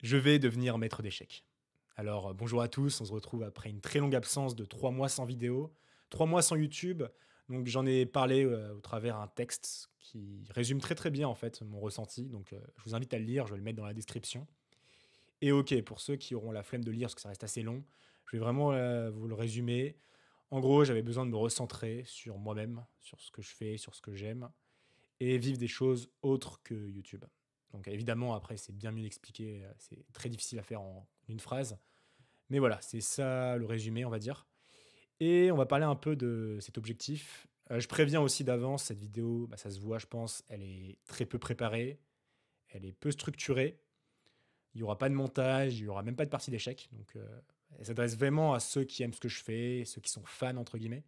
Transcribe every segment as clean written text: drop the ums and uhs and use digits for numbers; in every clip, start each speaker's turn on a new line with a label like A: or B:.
A: Je vais devenir maître d'échecs. Alors, bonjour à tous, on se retrouve après une très longue absence de 3 mois sans vidéo, 3 mois sans YouTube. Donc j'en ai parlé, au travers un texte qui résume très, très bien en fait mon ressenti. Donc, je vous invite à le lire, je vais le mettre dans la description. Et OK, pour ceux qui auront la flemme de lire parce que ça reste assez long, je vais vraiment, vous le résumer. En gros, j'avais besoin de me recentrer sur moi-même, sur ce que je fais, sur ce que j'aime et vivre des choses autres que YouTube. Donc évidemment, après, c'est bien mieux expliqué, c'est très difficile à faire en une phrase. Mais voilà, c'est ça le résumé, on va dire. Et on va parler un peu de cet objectif. Je préviens aussi d'avance, cette vidéo, bah, ça se voit, je pense, elle est très peu préparée, elle est peu structurée. Il n'y aura pas de montage, il n'y aura même pas de partie d'échecs. Donc elle s'adresse vraiment à ceux qui aiment ce que je fais, ceux qui sont fans, entre guillemets.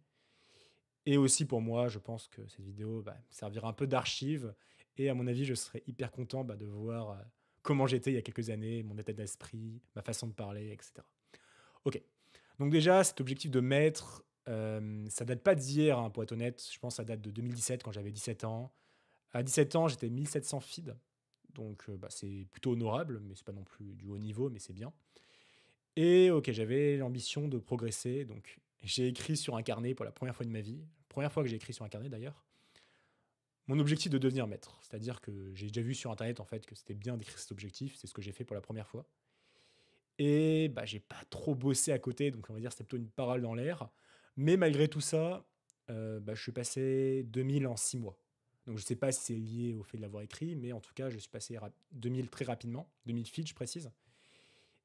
A: Et aussi pour moi, je pense que cette vidéo bah, me servira un peu d'archive. Et à mon avis, je serais hyper content bah, de voir comment j'étais il y a quelques années, mon état d'esprit, ma façon de parler, etc. Ok. Donc déjà, cet objectif de maître, ça date pas d'hier, hein, pour être honnête. Je pense que ça date de 2017, quand j'avais 17 ans. À 17 ans, j'étais 1700 feeds. Donc bah, c'est plutôt honorable, mais c'est pas non plus du haut niveau, mais c'est bien. Et OK, j'avais l'ambition de progresser, donc j'ai écrit sur un carnet pour la première fois de ma vie, première fois que j'ai écrit sur un carnet d'ailleurs, mon objectif de devenir maître. C'est-à-dire que j'ai déjà vu sur internet en fait que c'était bien d'écrire cet objectif, c'est ce que j'ai fait pour la première fois. Et bah, j'ai pas trop bossé à côté, donc on va dire c'était plutôt une parole dans l'air. Mais malgré tout ça, bah, je suis passé 2000 en 6 mois. Donc je sais pas si c'est lié au fait de l'avoir écrit, mais en tout cas, je suis passé 2000 très rapidement, 2000 feeds, je précise.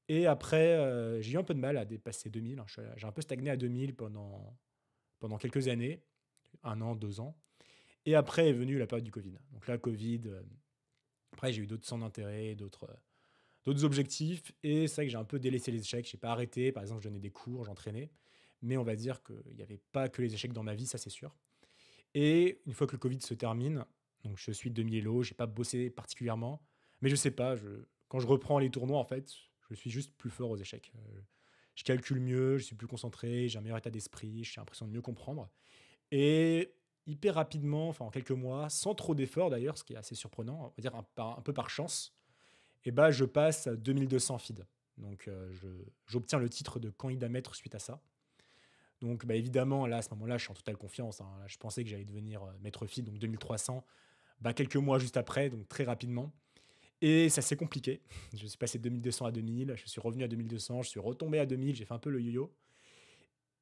A: Et après, j'ai eu un peu de mal à dépasser 2000, hein. J'ai un peu stagné à 2000 pendant quelques années, 1 an, 2 ans. Et après est venue la période du Covid. Donc là, Covid, après j'ai eu d'autres centres d'intérêt, d'autres objectifs. Et c'est vrai que j'ai un peu délaissé les échecs. J'ai pas arrêté. Par exemple, je donnais des cours, j'entraînais. Mais on va dire qu'il n'y avait pas que les échecs dans ma vie, ça c'est sûr. Et une fois que le Covid se termine, donc je suis demi-élo, j'ai pas bossé particulièrement. Mais je sais pas, quand je reprends les tournois, en fait, je suis juste plus fort aux échecs. Je calcule mieux, je suis plus concentré, j'ai un meilleur état d'esprit, j'ai l'impression de mieux comprendre. Et hyper rapidement, enfin en quelques mois, sans trop d'efforts d'ailleurs, ce qui est assez surprenant, on va dire un peu par chance, et bah, je passe à 2200 feeds. Donc j'obtiens le titre de candidat maître suite à ça. Donc bah, évidemment, là, à ce moment-là, je suis en totale confiance, hein. Là, je pensais que j'allais devenir maître feed, donc 2300, bah, quelques mois juste après, donc très rapidement. Et ça s'est compliqué. Je suis passé de 2200 à 2000, je suis revenu à 2200, je suis retombé à 2000, j'ai fait un peu le yo-yo.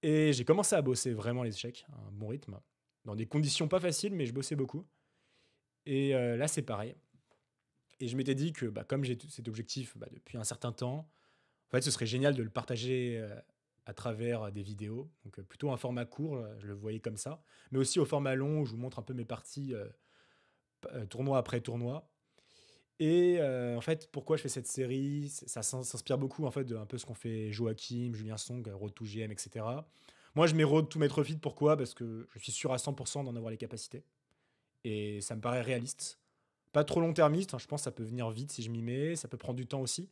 A: Et j'ai commencé à bosser vraiment les échecs, à un bon rythme, dans des conditions pas faciles, mais je bossais beaucoup. Et là, c'est pareil. Et je m'étais dit que bah, comme j'ai cet objectif bah, depuis un certain temps, en fait, ce serait génial de le partager à travers des vidéos. Donc plutôt un format court, je le voyais comme ça. Mais aussi au format long, où je vous montre un peu mes parties tournoi après tournoi. Et en fait, pourquoi je fais cette série? Ça s'inspire beaucoup en fait de un peu ce qu'ont fait Joachim, Julien Song, Road to GM, et cetera. Moi, je mets Road to Metro Fit, pourquoi? Parce que je suis sûr à 100 d'en avoir les capacités et ça me paraît réaliste. Pas trop long-termiste, hein, je pense que ça peut venir vite si je m'y mets, ça peut prendre du temps aussi.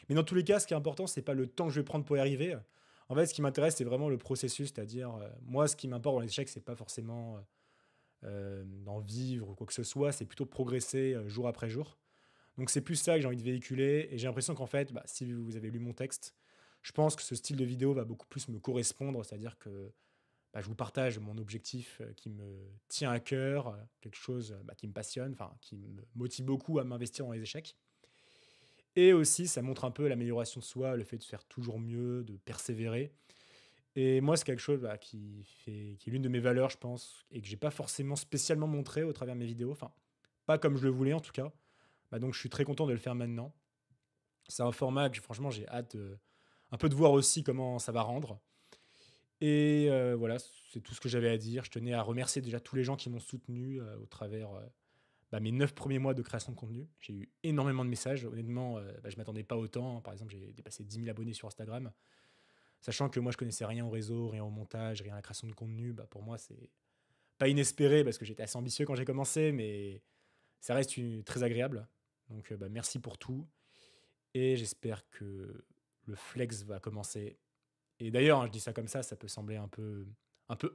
A: Mais dans tous les cas, ce qui est important, c'est pas le temps que je vais prendre pour y arriver. En fait, ce qui m'intéresse, c'est vraiment le processus, c'est-à-dire, moi, ce qui m'importe dans les échecs, c'est pas forcément, d'en vivre ou quoi que ce soit, c'est plutôt progresser, jour après jour. Donc c'est plus ça que j'ai envie de véhiculer et j'ai l'impression qu'en fait, bah, si vous avez lu mon texte, je pense que ce style de vidéo va beaucoup plus me correspondre, c'est-à-dire que bah, je vous partage mon objectif qui me tient à cœur, quelque chose bah, qui me passionne, enfin qui me motive beaucoup à m'investir dans les échecs. Et aussi, ça montre un peu l'amélioration de soi, le fait de faire toujours mieux, de persévérer. Et moi, c'est quelque chose bah, qui est l'une de mes valeurs, je pense, et que j'ai pas forcément spécialement montré au travers de mes vidéos, enfin, pas comme je le voulais en tout cas. Bah, donc je suis très content de le faire maintenant. C'est un format que franchement j'ai hâte un peu de voir aussi comment ça va rendre. Et voilà, c'est tout ce que j'avais à dire. Je tenais à remercier déjà tous les gens qui m'ont soutenu au travers bah, mes 9 premiers mois de création de contenu. J'ai eu énormément de messages. Honnêtement, bah, je m'attendais pas autant. Par exemple, j'ai dépassé 10 000 abonnés sur Instagram. Sachant que moi, je connaissais rien au réseau, rien au montage, rien à la création de contenu. Bah, pour moi, c'est pas inespéré parce que j'étais assez ambitieux quand j'ai commencé, mais ça reste très agréable. Donc, bah, merci pour tout. Et j'espère que le flex va commencer. Et d'ailleurs, hein, je dis ça comme ça peut sembler un peu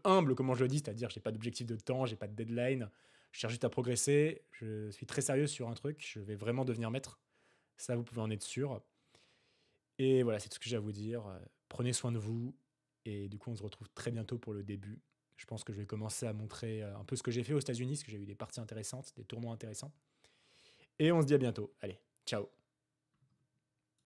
A: humble, comment je le dis, c'est-à-dire j'ai pas d'objectif de temps, j'ai pas de deadline, je cherche juste à progresser. Je suis très sérieux sur un truc, je vais vraiment devenir maître. Ça, vous pouvez en être sûr. Et voilà, c'est tout ce que j'ai à vous dire. Prenez soin de vous et du coup, on se retrouve très bientôt pour le début. Je pense que je vais commencer à montrer un peu ce que j'ai fait aux États-Unis, parce que j'ai eu des parties intéressantes, des tournois intéressants. Et on se dit à bientôt. Allez, ciao.